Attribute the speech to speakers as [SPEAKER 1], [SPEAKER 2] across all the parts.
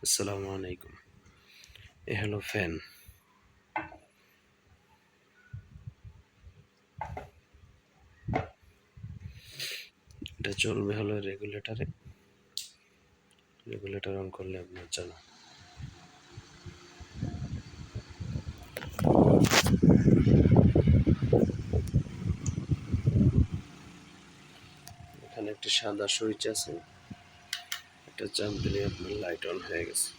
[SPEAKER 1] আসসালামু আলাইকুম। এ হলো ফ্যান। এটা চলবে হলো রেগুলেটর অন করলে আপনার চলে। এখানে একটা সাদা সুইচ আছে, এটা চাপ দিলে আপনার লাইট অন হয়ে গেছে।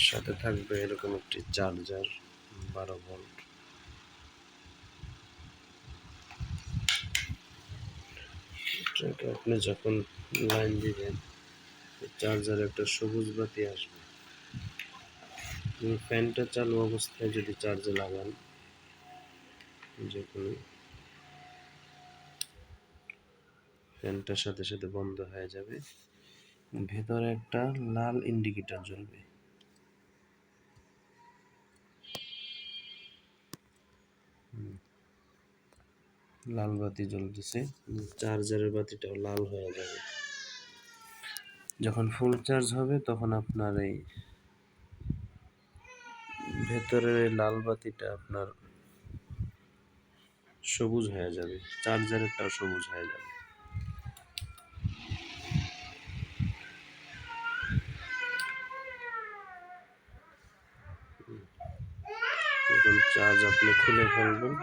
[SPEAKER 1] সাথে থাকবে এরকম একটি চার্জার 12 ভোল্ট। এটাকে আপনি যখন লাইন দিবেন চার্জারে একটা সবুজ বাতি আসবে। ফ্যানটা চালু অবস্থায় যদি চার্জে লাগান, যখন ফ্যানটার সাথে সাথে বন্ধ হয়ে যাবে, ভেতরে একটা লাল ইন্ডিকেটর জ্বলবে। লাল বাতি জ্বলতেছে, চার্জারের বাতিটাও লাল হয়ে যাবে। যখন ফুল চার্জ হবে তখন আপনার এই ভেতরের এই লাল বাতিটা আপনার সবুজ হয়ে যাবে, চার্জারেরটাও সবুজ হয়ে যাবে। এখন চার্জ আপনি খুলে ফেলবেন।